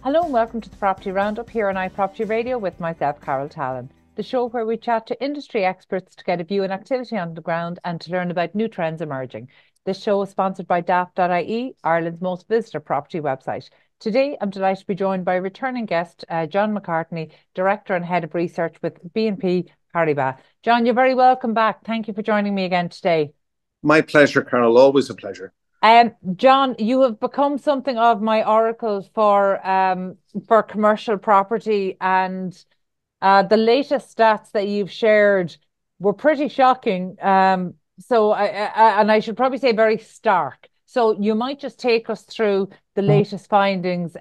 Hello and welcome to the Property Roundup here on iPropertyRadio with myself, Carol Tallon, the show where we chat to industry experts to get a view and activity on the ground and to learn about new trends emerging. This show is sponsored by daft.ie, Ireland's most visited property website. Today, I'm delighted to be joined by returning guest, John McCartney, Director and Head of Research with BNP Paribas. John, you're very welcome back. Thank you for joining me again today. My pleasure, Carol. Always a pleasure. John, you have become something of my oracle for commercial property, and the latest stats that you've shared were pretty shocking. And I should probably say very stark. So you might just take us through the latest findings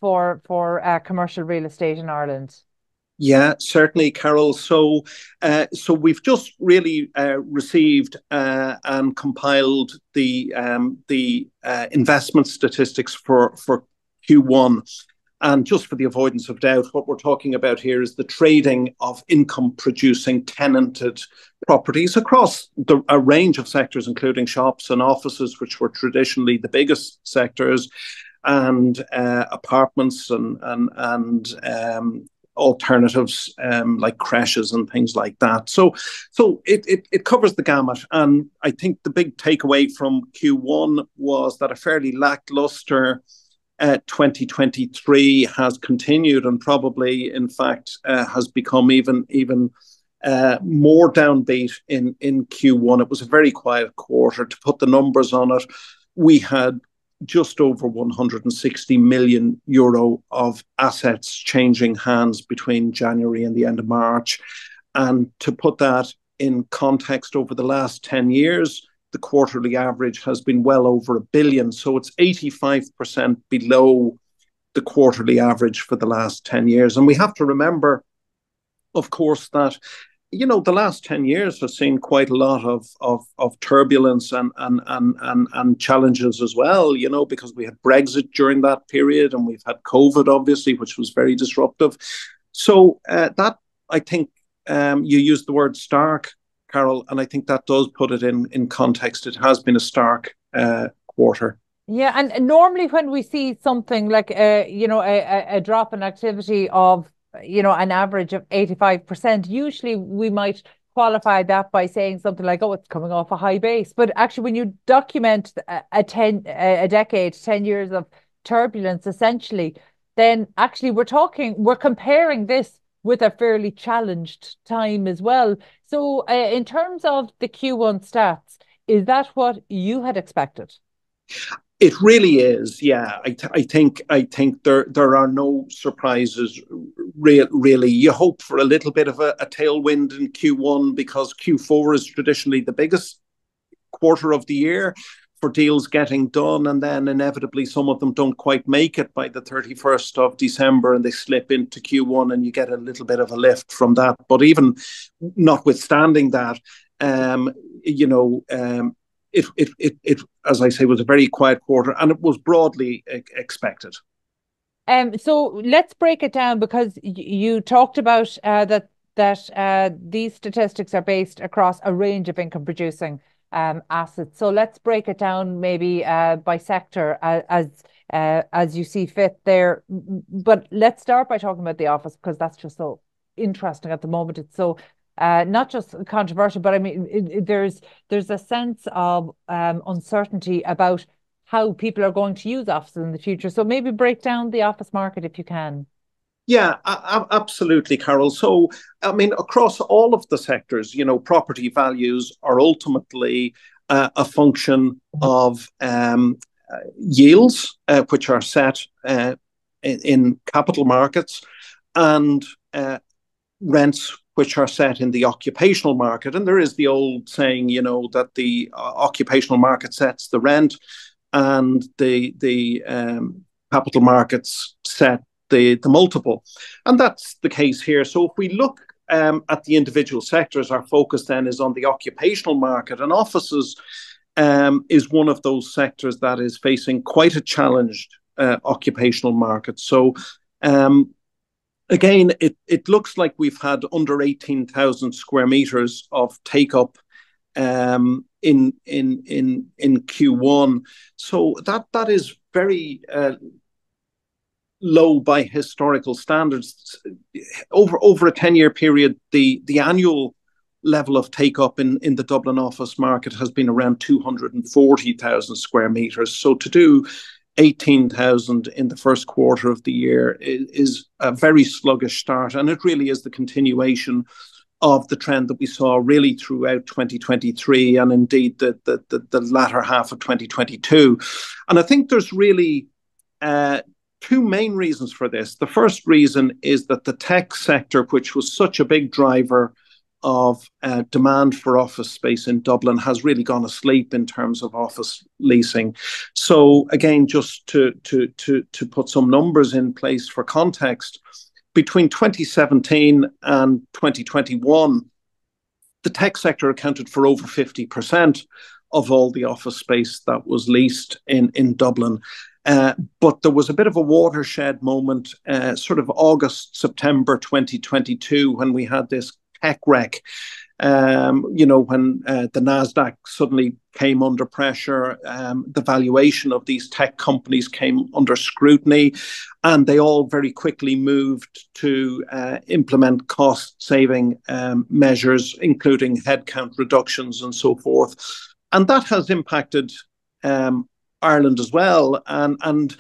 for commercial real estate in Ireland. Yeah, certainly, Carol. So we've just really received and compiled the investment statistics for Q1. And just for the avoidance of doubt, what we're talking about here is the trading of income-producing tenanted properties across a range of sectors, including shops and offices, which were traditionally the biggest sectors, and apartments and alternatives like creches and things like that. So it covers the gamut. And I think the big takeaway from Q1 was that a fairly lackluster 2023 has continued, and probably, in fact, has become even more downbeat in Q1. It was a very quiet quarter. To put the numbers on it, we had just over 160 million euro of assets changing hands between January and the end of March. And to put that in context, over the last 10 years, the quarterly average has been well over $1 billion. So it's 85% below the quarterly average for the last 10 years. And we have to remember, of course, that the last 10 years has seen quite a lot of turbulence and challenges as well, because we had Brexit during that period, and we've had COVID, obviously, which was very disruptive. So that, I think, you used the word stark, Carol, and I think that does put it in context. It has been a stark quarter. Yeah, and normally when we see something like a drop in activity of an average of 85%, usually we might qualify that by saying something like, oh, it's coming off a high base. But actually, when you document a 10 years of turbulence, essentially, then actually we're comparing this with a fairly challenged time as well. So in terms of the Q1 stats, is that what you had expected? It really is, yeah. I think there are no surprises. Really, you hope for a little bit of a tailwind in Q1, because Q4 is traditionally the biggest quarter of the year for deals getting done, and then inevitably some of them don't quite make it by the 31st of December, and they slip into Q1, and you get a little bit of a lift from that. But even notwithstanding that, it, as I say, was a very quiet quarter, and it was broadly expected. So let's break it down, because you talked about that these statistics are based across a range of income producing assets. So let's break it down maybe by sector as you see fit there. But let's start by talking about the office, because that's just so interesting at the moment. It's so not just controversial, but I mean, there's a sense of uncertainty about how people are going to use offices in the future. So maybe break down the office market if you can. Yeah, absolutely, Carol. So, I mean, across all of the sectors, property values are ultimately a function of yields, which are set in capital markets, and rents, which are set in the occupational market. And there is the old saying, that the occupational market sets the rent, and the capital markets set the multiple. And that's the case here. So if we look at the individual sectors, our focus then is on the occupational market, and offices is one of those sectors that is facing quite a challenged occupational market. So again, it looks like we've had under 18,000 square meters of take up in Q1. So that is very low by historical standards. Over a 10-year period, the annual level of take-up in the Dublin office market has been around 240,000 square metres. So to do 18,000 in the first quarter of the year is a very sluggish start, and it really is the continuation of the trend that we saw really throughout 2023 and indeed the latter half of 2022. And I think there's really two main reasons for this. The first reason is that the tech sector, which was such a big driver of demand for office space in Dublin, has really gone asleep in terms of office leasing. So again, just to put some numbers in place for context, between 2017 and 2021, the tech sector accounted for over 50% of all the office space that was leased in Dublin. But there was a bit of a watershed moment, sort of August, September 2022, when we had this tech wreck. When the NASDAQ suddenly came under pressure, the valuation of these tech companies came under scrutiny, and they all very quickly moved to implement cost-saving measures, including headcount reductions and so forth. And that has impacted Ireland as well. And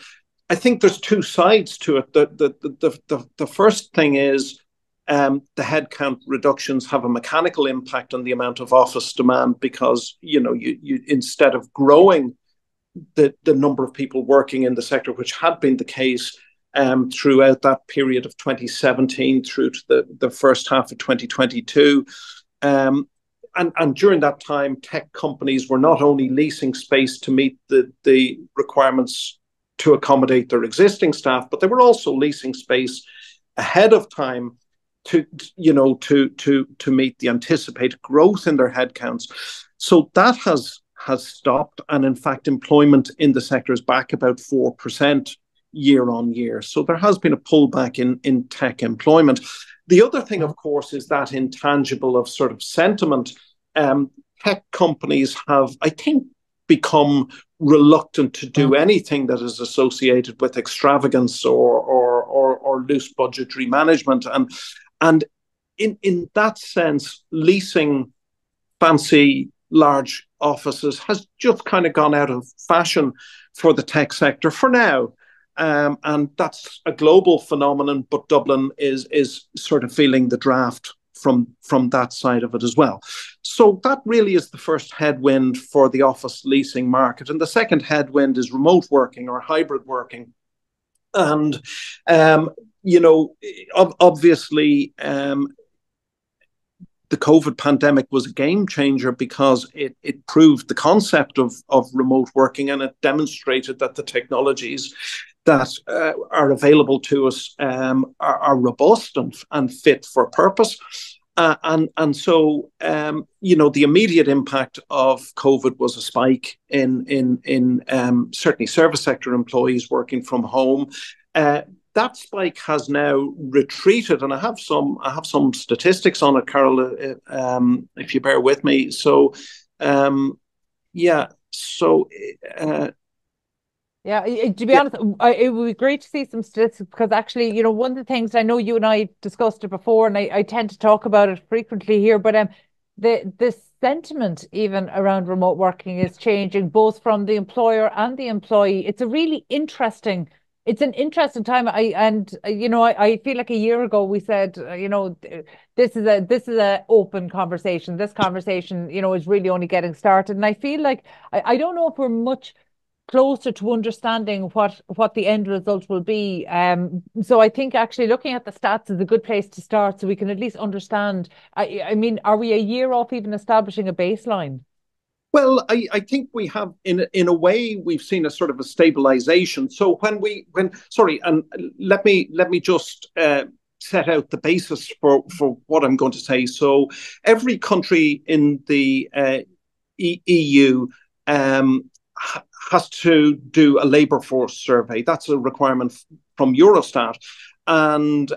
I think there's two sides to it. The first thing is, the headcount reductions have a mechanical impact on the amount of office demand, because you instead of growing the number of people working in the sector, which had been the case throughout that period of 2017 through to the first half of 2022, and during that time, tech companies were not only leasing space to meet the requirements to accommodate their existing staff, but they were also leasing space ahead of time to meet the anticipated growth in their headcounts. So that has stopped, and in fact, employment in the sector is back about 4% year on year. So there has been a pullback in tech employment. The other thing, of course, is that intangible of sort of sentiment. Tech companies have, I think, become reluctant to do anything that is associated with extravagance or loose budgetary management. And in that sense, leasing fancy large offices has just kind of gone out of fashion for the tech sector for now. And that's a global phenomenon, but Dublin is sort of feeling the draft from that side of it as well. So that really is the first headwind for the office leasing market. And the second headwind is remote working or hybrid working. And obviously, the COVID pandemic was a game changer because it proved the concept of remote working, and it demonstrated that the technologies that are available to us are robust and fit for purpose. And so, the immediate impact of COVID was a spike in certainly service sector employees working from home. That spike has now retreated, and I have some statistics on it, Carol, if you bear with me. So, to be honest, it would be great to see some statistics, because actually, one of the things, I know you and I discussed it before, and I tend to talk about it frequently here, but the sentiment even around remote working is changing, both from the employer and the employee. It's an interesting time. I feel like a year ago we said, this is a open conversation. This conversation, is really only getting started. And I feel like I don't know if we're much closer to understanding what the end result will be. So I think actually looking at the stats is a good place to start, so we can at least understand. I mean, are we a year off even establishing a baseline? Well, I think we have, in a way, we've seen a sort of a stabilization. So and let me just set out the basis for what I'm going to say. So every country in the EU has to do a labour force survey. That's a requirement from Eurostat. And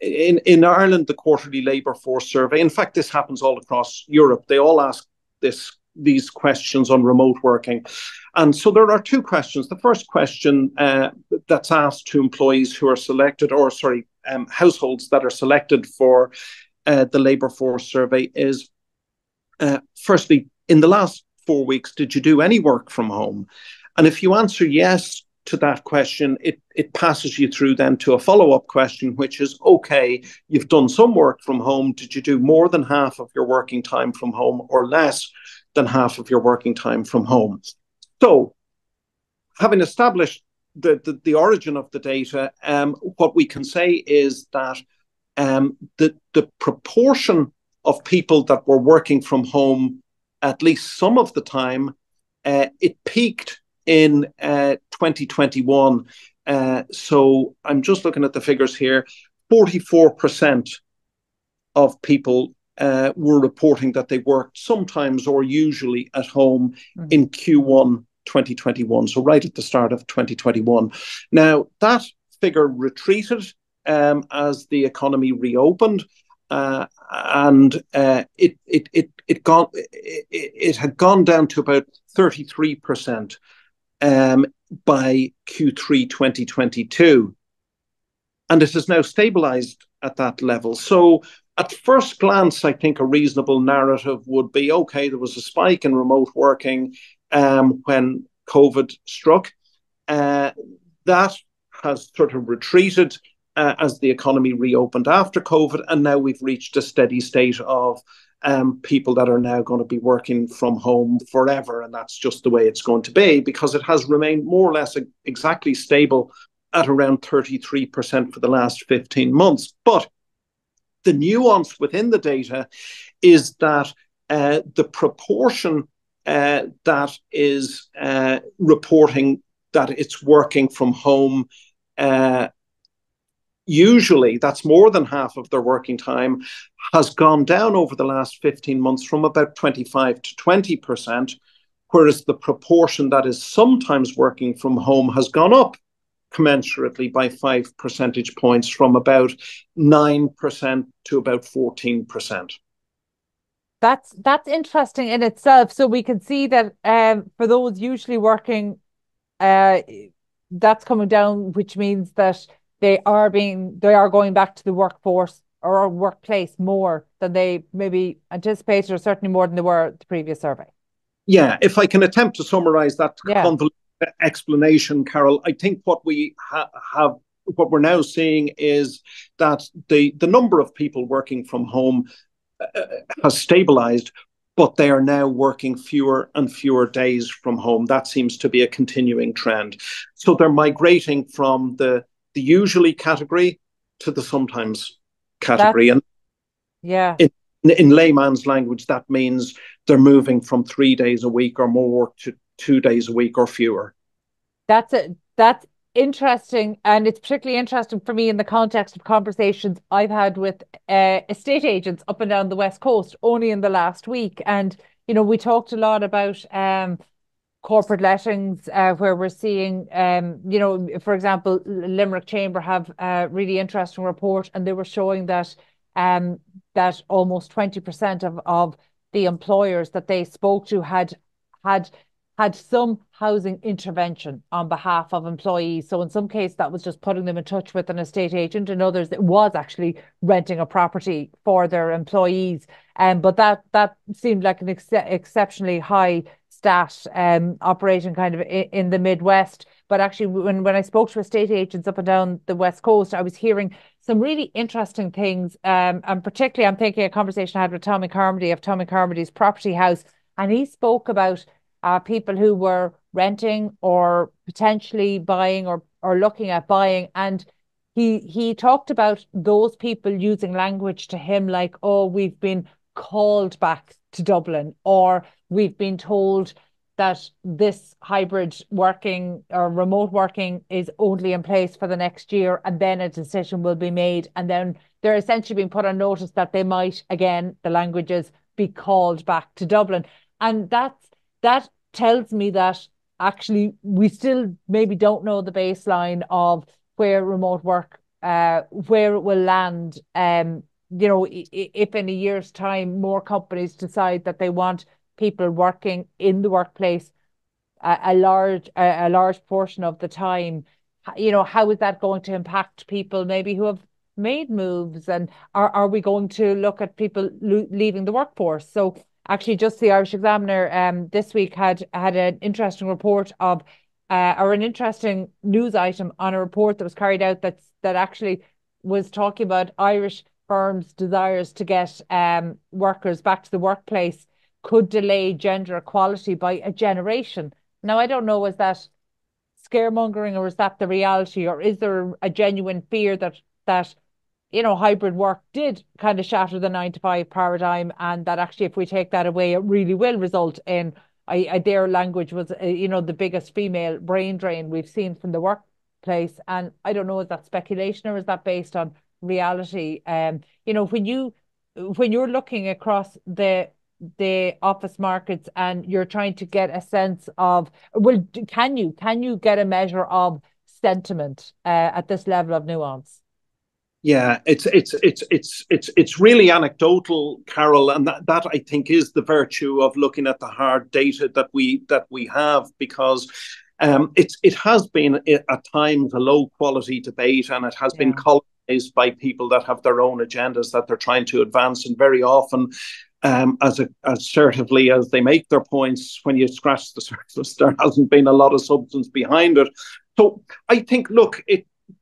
in Ireland, the quarterly labour force survey, in fact, this happens all across Europe. They all ask this these questions on remote working. And so there are two questions. The first question that's asked to employees who are selected, or sorry, households that are selected for the labour force survey is, firstly, in the last 4 weeks, did you do any work from home? And if you answer yes to that question, it passes you through then to a follow-up question, which is, okay, you've done some work from home. Did you do more than half of your working time from home or less than half of your working time from home? So having established the origin of the data, what we can say is that the proportion of people that were working from home at least some of the time, it peaked in 2021. So I'm just looking at the figures here. 44% of people were reporting that they worked sometimes or usually at home in Q1 2021. So right at the start of 2021. Now, that figure retreated as the economy reopened. And it had gone down to about 33% by Q3 2022, and it has now stabilized at that level. So at first glance, I think a reasonable narrative would be, okay, there was a spike in remote working when COVID struck. That has sort of retreated as the economy reopened after COVID, and now we've reached a steady state of people that are now going to be working from home forever, and that's just the way it's going to be, because it has remained more or less exactly stable at around 33% for the last 15 months. But the nuance within the data is that the proportion that is reporting that it's working from home, usually that's more than half of their working time, has gone down over the last 15 months from about 25 to 20%, whereas the proportion that is sometimes working from home has gone up commensurately by 5 percentage points, from about 9% to about 14%. That's interesting in itself. So we can see that for those usually working, that's coming down, which means that they are going back to the workforce or workplace more than they maybe anticipated, or certainly more than they were at the previous survey. Yeah, if I can attempt to summarize that convoluted explanation, Carol, I think what we what we're now seeing is that the number of people working from home has stabilized, but they are now working fewer and fewer days from home. That seems to be a continuing trend. So they're migrating from the usually category to the sometimes category. And in layman's language, that means they're moving from 3 days a week or more to 2 days a week or fewer. That's interesting, and it's particularly interesting for me in the context of conversations I've had with estate agents up and down the West Coast only in the last week. And we talked a lot about corporate lettings, where we're seeing, for example, Limerick Chamber have a really interesting report, and they were showing that that almost 20% of the employers that they spoke to had some housing intervention on behalf of employees. So in some cases, that was just putting them in touch with an estate agent. In others, it was actually renting a property for their employees. But that seemed like an exceptionally high stat, operating kind of in the Midwest. But actually, when I spoke to estate agents up and down the West Coast, I was hearing some really interesting things. And particularly, I'm thinking a conversation I had with Tommy Carmody of Tommy Carmody's Property House. And he spoke about people who were renting or potentially buying or looking at buying. And he talked about those people using language to him like, oh, we've been called back to Dublin, or we've been told that this hybrid working or remote working is only in place for the next year, and then a decision will be made. And then they're essentially being put on notice that they might, again, the languages, be called back to Dublin. And that tells me that actually we still maybe don't know the baseline of where remote work, where it will land. If in a year's time more companies decide that they want people working in the workplace a large portion of the time, how is that going to impact people maybe who have made moves, and are we going to look at people leaving the workforce? So actually, just the Irish Examiner this week had an interesting report of or an interesting news item on a report that was carried out that actually was talking about Irish firms' desires to get workers back to the workplace could delay gender equality by a generation. Now, I don't know, is that scaremongering, or is that the reality, or is there a genuine fear that hybrid work did kind of shatter the 9 to 5 paradigm, and that actually if we take that away, it really will result in their language was the biggest female brain drain we've seen from the workplace. And I don't know, is that speculation or is that based on reality? When you're looking across the office markets and you're trying to get a sense of, well, can you get a measure of sentiment at this level of nuance? Yeah, it's really anecdotal, Carol, and that I think is the virtue of looking at the hard data that we have, because it has been at times a low quality debate, and it has been colonized by people that have their own agendas that they're trying to advance, and very often as assertively as they make their points, when you scratch the surface, there hasn't been a lot of substance behind it. So I think, look,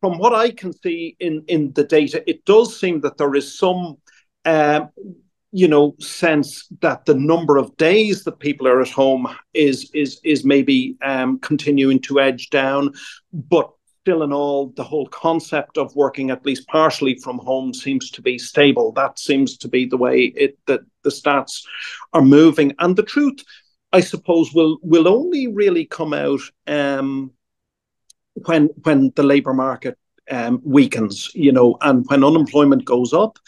from what I can see in the data, it does seem that there is some, sense that the number of days that people are at home is maybe continuing to edge down, but still in all, the whole concept of working at least partially from home seems to be stable. That seems to be the way that the stats are moving. And the truth, I suppose, will only really come out when the labour market weakens, and when unemployment goes up.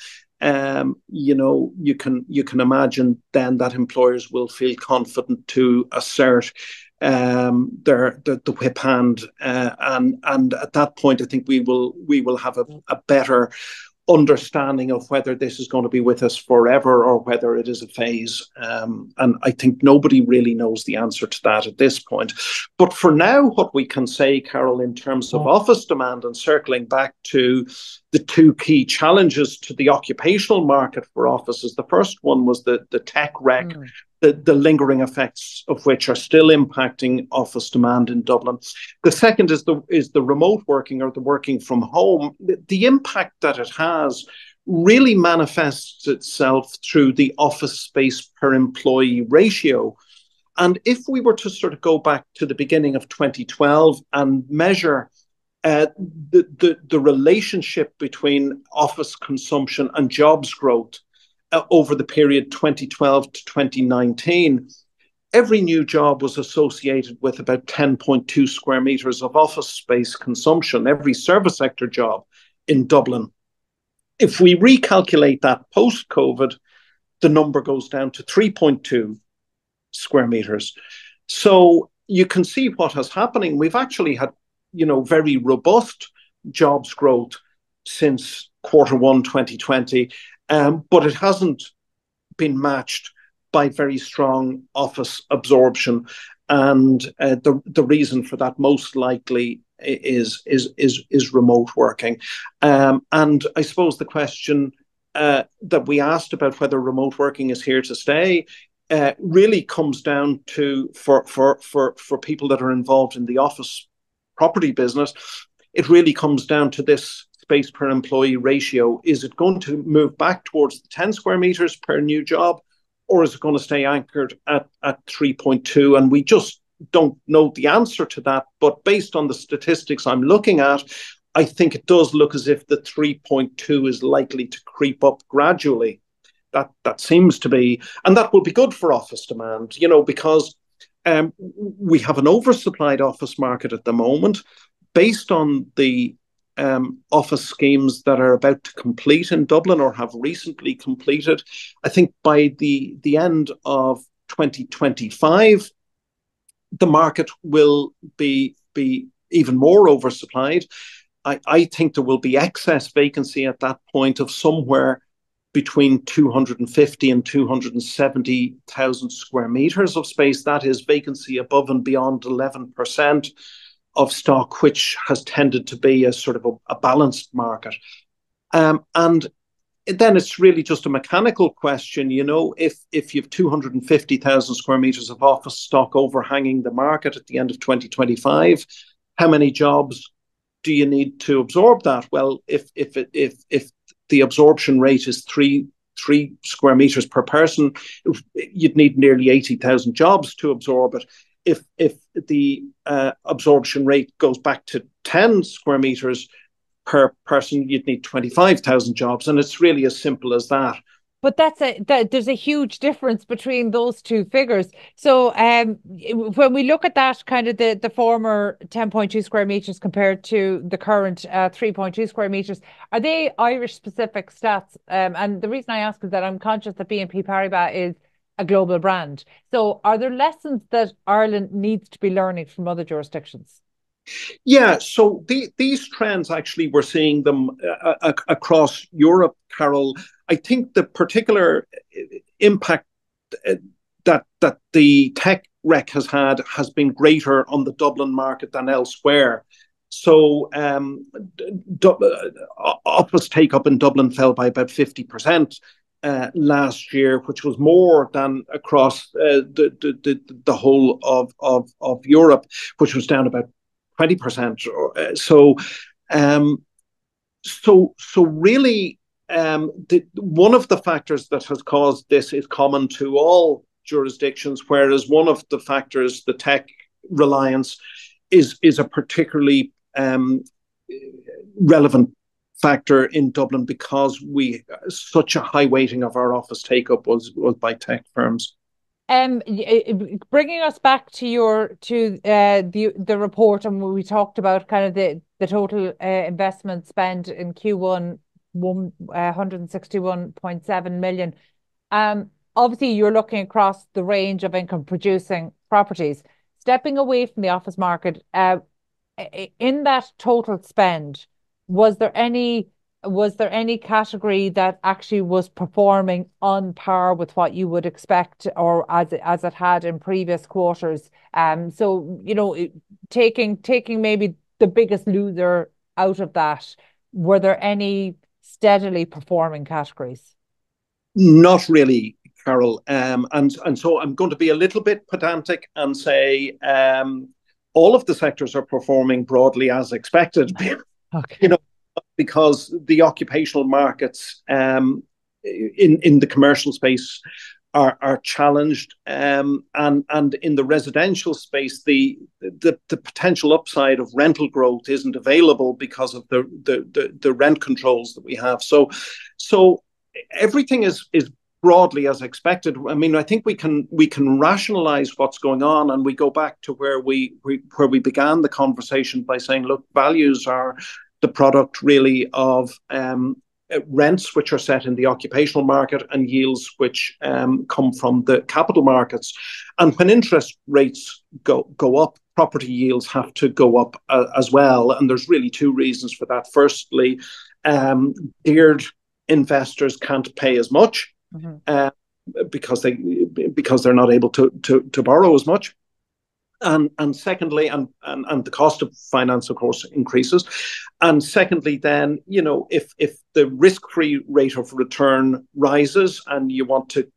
You can imagine then that employers will feel confident to assert the whip hand, and at that point, I think we will have a better understanding of whether this is going to be with us forever or whether it is a phase. And I think nobody really knows the answer to that at this point. But for now, what we can say, Carol, in terms of office demand, and circling back to the two key challenges to the occupational market for offices, the first one was the tech wreck, the lingering effects of which are still impacting office demand in Dublin. The second is the remote working, or the working from home. The impact that it has really manifests itself through the office space per employee ratio. And if we were to sort of go back to the beginning of 2012 and measure the relationship between office consumption and jobs growth over the period 2012 to 2019, every new job was associated with about 10.2 square metres of office space consumption, every service sector job in Dublin. If we recalculate that post-COVID, the number goes down to 3.2 square metres. So you can see what is happening. We've actually had, very robust jobs growth since Q1 2020, but it hasn't been matched by very strong office absorption, and the reason for that most likely is remote working. And I suppose the question that we asked about whether remote working is here to stay really comes down to, for people that are involved in the office property business, it really comes down to this space per employee ratio. Is it going to move back towards the 10 square metres per new job, or is it going to stay anchored at 3.2? And we just don't know the answer to that. But based on the statistics I'm looking at, I think it does look as if the 3.2 is likely to creep up gradually. That seems to be, and that will be good for office demand, because we have an oversupplied office market at the moment, based on the office schemes that are about to complete in Dublin or have recently completed. I think by the end of 2025, the market will be even more oversupplied. I think there will be excess vacancy at that point of somewhere between 250 and 270,000 square meters of space. That is vacancy above and beyond 11% of stock, which has tended to be a sort of a balanced market. And then it's really just a mechanical question, if you've 250,000 square meters of office stock overhanging the market at the end of 2025, how many jobs do you need to absorb that? Well, if the absorption rate is three square meters per person, you'd need nearly 80,000 jobs to absorb it. If the absorption rate goes back to 10 square meters per person, you'd need 25,000 jobs, and it's really as simple as that. But there's a huge difference between those two figures. So when we look at that kind of the former 10.2 square meters compared to the current 3.2 square meters, are they Irish specific stats? And the reason I ask is that I'm conscious that BNP Paribas is a global brand. So are there lessons that Ireland needs to be learning from other jurisdictions? Yeah, so these trends, actually, we're seeing them across Europe, Carol. I think the particular impact that the tech wreck has had has been greater on the Dublin market than elsewhere. So office take-up in Dublin fell by about 50% last year, which was more than across the whole of Europe, which was down about 20%. So really, one of the factors that has caused this is common to all jurisdictions, whereas one of the factors, the tech reliance, is a particularly relevant factor in Dublin because such a high weighting of our office take-up was by tech firms. Bringing us back to the report, and we talked about kind of the total investment spend in Q1, 161.7 million. Obviously, you're looking across the range of income producing properties. Stepping away from the office market, in that total spend, was there any category that actually was performing on par with what you would expect, or as it had in previous quarters? So taking maybe the biggest loser out of that, were there any steadily performing categories? Not really, Carol. And so I'm going to be a little bit pedantic and say all of the sectors are performing broadly as expected. Okay. Because the occupational markets in the commercial space are challenged, and in the residential space, the potential upside of rental growth isn't available because of the rent controls that we have. So everything is broadly as expected. I mean, I think we can rationalize what's going on, and we go back to where we began the conversation by saying, look, values are the product really of rents which are set in the occupational market and yields which come from the capital markets. And when interest rates go up, property yields have to go up as well. And there's really two reasons for that. Firstly, geared investors can't pay as much because they're not able to borrow as much. And secondly, and the cost of finance, of course, increases. And secondly, then, if the risk-free rate of return rises and you want to,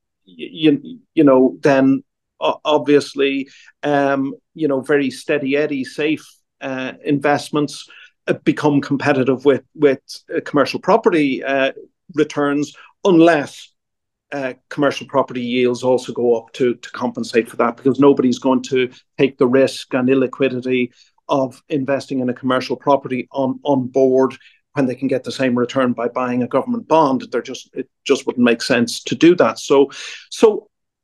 then obviously, very steady Eddie, safe investments become competitive with commercial property returns, unless commercial property yields also go up to compensate for that, because nobody's going to take the risk and illiquidity of investing in a commercial property on board when they can get the same return by buying a government bond. It just wouldn't make sense to do that. So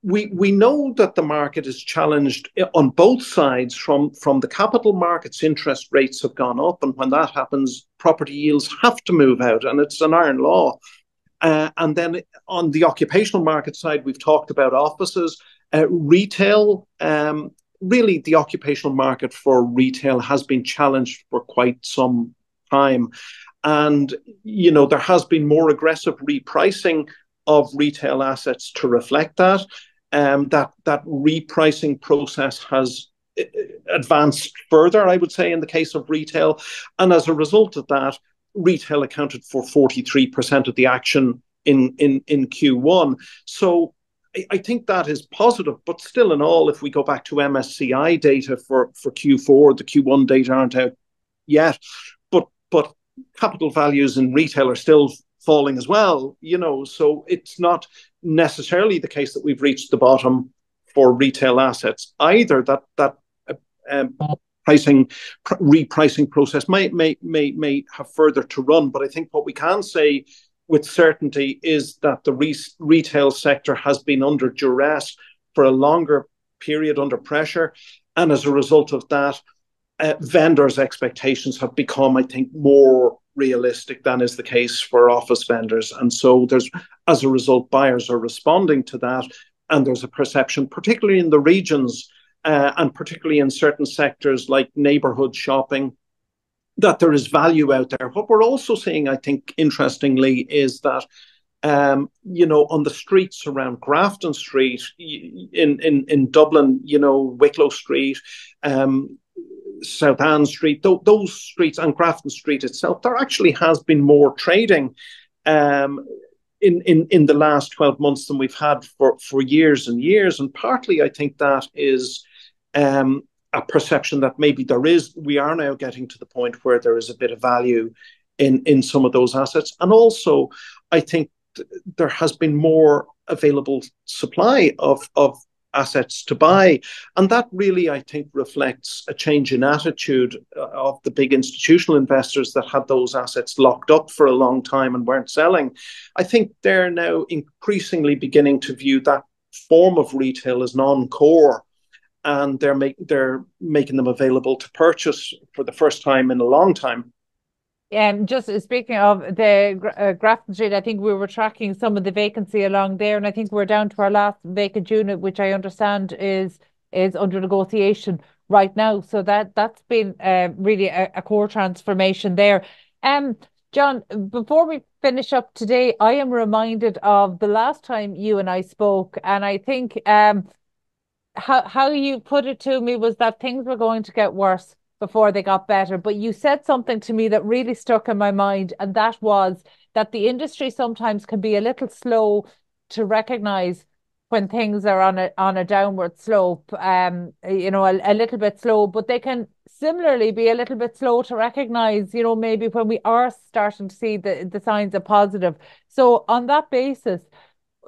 we know that the market is challenged on both sides. From the capital markets, interest rates have gone up, and when that happens, property yields have to move out, and it's an iron law. And then on the occupational market side, we've talked about offices, retail. Really, the occupational market for retail has been challenged for quite some time. And, there has been more aggressive repricing of retail assets to reflect that. That repricing process has advanced further, I would say, in the case of retail. And as a result of that, retail accounted for 43% of the action in Q1. So I think that is positive, but still in all, if we go back to MSCI data for Q4, the Q1 data aren't out yet, but capital values in retail are still falling as well, so it's not necessarily the case that we've reached the bottom for retail assets either. That repricing process may have further to run, but I think what we can say with certainty is that the retail sector has been under duress for a longer period, under pressure, and as a result of that, vendors' expectations have become, I think, more realistic than is the case for office vendors. And so as a result, buyers are responding to that. And there's a perception, particularly in the regions and particularly in certain sectors like neighborhood shopping, that there is value out there. What we're also seeing, I think, interestingly, is that on the streets around Grafton Street in Dublin, Wicklow Street, South Anne Street, those streets, and Grafton Street itself, there actually has been more trading in the last 12 months than we've had for years and years. And partly, I think that is a perception that maybe we are now getting to the point where there is a bit of value in some of those assets. And also, I think there has been more available supply of assets to buy. And that really, I think, reflects a change in attitude of the big institutional investors that had those assets locked up for a long time and weren't selling. I think they're now increasingly beginning to view that form of retail as non-core, and they're making them available to purchase for the first time in a long time. Just speaking of the Grafton Street, I think we were tracking some of the vacancy along there, and I think we're down to our last vacant unit, which I understand is under negotiation right now. So that's been really a core transformation there. John, before we finish up today, I am reminded of the last time you and I spoke, and I think how you put it to me was that things were going to get worse before they got better. But you said something to me that really stuck in my mind, and that was that the industry sometimes can be a little slow to recognize when things are on a downward slope, a little bit slow, but they can similarly be a little bit slow to recognize, maybe when we are starting to see the signs of positive. So on that basis,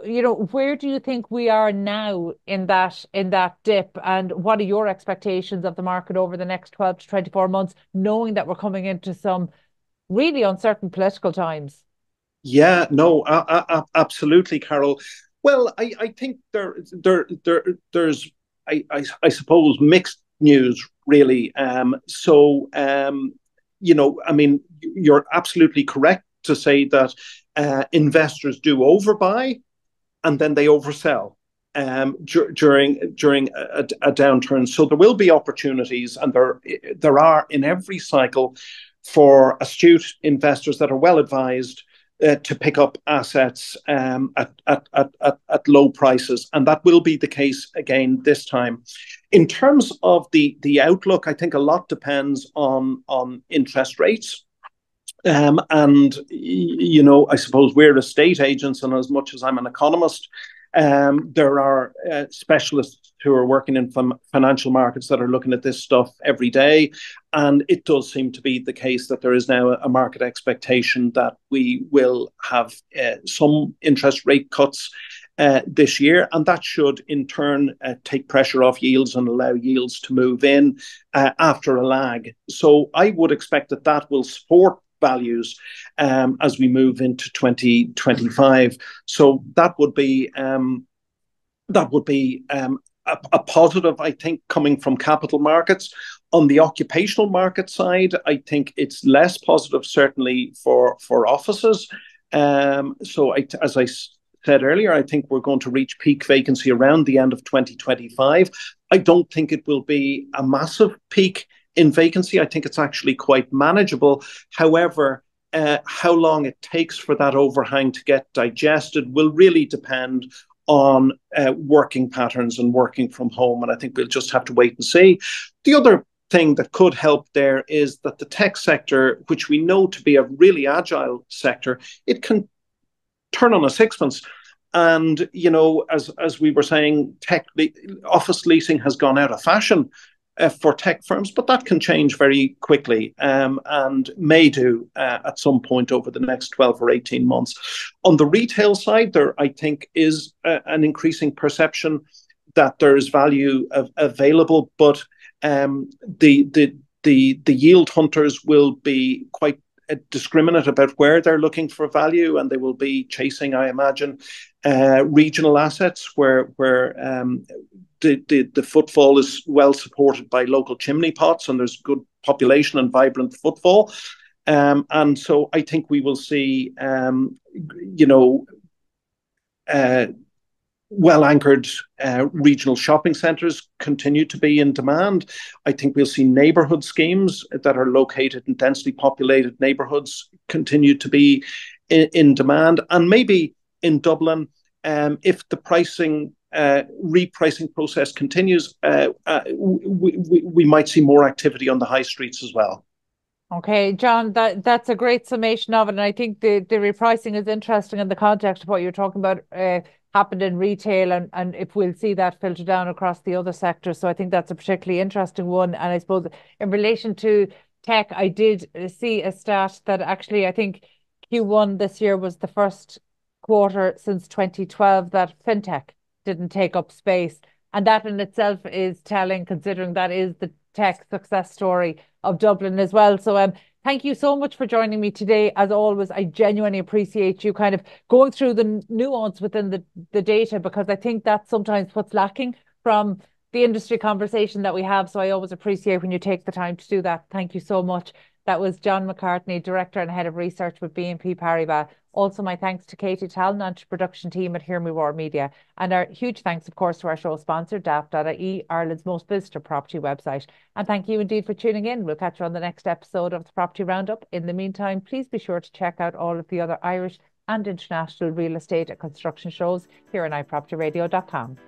where do you think we are now in that dip, and what are your expectations of the market over the next 12 to 24 months, knowing that we're coming into some really uncertain political times? Yeah, no, absolutely, Carol. Well, I think there's I suppose mixed news really. I mean, you're absolutely correct to say that investors do overbuy and then they oversell during a downturn. So there will be opportunities, and there are in every cycle for astute investors that are well advised to pick up assets at low prices, and that will be the case again this time. In terms of the outlook, I think a lot depends on interest rates. And, I suppose we're estate agents, and as much as I'm an economist, there are specialists who are working in financial markets that are looking at this stuff every day. And it does seem to be the case that there is now a market expectation that we will have some interest rate cuts this year. And that should in turn take pressure off yields and allow yields to move in after a lag. So I would expect that will support values as we move into 2025. So that would be a positive, I think, coming from capital markets. On the occupational market side, I think it's less positive, certainly for offices. As I said earlier, I think we're going to reach peak vacancy around the end of 2025. I don't think it will be a massive peak in vacancy. I think it's actually quite manageable. However, how long it takes for that overhang to get digested will really depend on working patterns and working from home. And I think we'll just have to wait and see. The other thing that could help there is that the tech sector, which we know to be a really agile sector, it can turn on a sixpence. And, you know, as we were saying, office leasing has gone out of fashion for tech firms, but that can change very quickly and may do at some point over the next 12 or 18 months. On the retail side, there, I think, is an increasing perception that there is value available, but the yield hunters will be quite discriminate about where they're looking for value, and they will be chasing, I imagine, regional assets where the footfall is well supported by local chimney pots and there's good population and vibrant footfall. And so I think we will see, well-anchored regional shopping centres continue to be in demand. I think we'll see neighbourhood schemes that are located in densely populated neighbourhoods continue to be in demand. And maybe in Dublin, if the repricing process continues, we might see more activity on the high streets as well. Okay, John, that's a great summation of it. And I think the repricing is interesting in the context of what you're talking about happened in retail, and if we'll see that filter down across the other sectors. So I think that's a particularly interesting one. And I suppose in relation to tech, I did see a stat that actually I think Q1 this year was the first quarter since 2012 that fintech didn't take up space. And that in itself is telling, considering that is the tech success story of Dublin as well. So thank you so much for joining me today. As always, I genuinely appreciate you kind of going through the nuance within the data, because I think that's sometimes what's lacking from the industry conversation that we have. So I always appreciate when you take the time to do that. Thank you so much. That was John McCartney, Director and Head of Research with BNP Paribas. Also, my thanks to Katie Tallon and to production team at Hear Me Roar Media. And our huge thanks, of course, to our show sponsor, daft.ie, Ireland's most visited property website. And thank you indeed for tuning in. We'll catch you on the next episode of the Property Roundup. In the meantime, please be sure to check out all of the other Irish and international real estate and construction shows here on iPropertyRadio.com.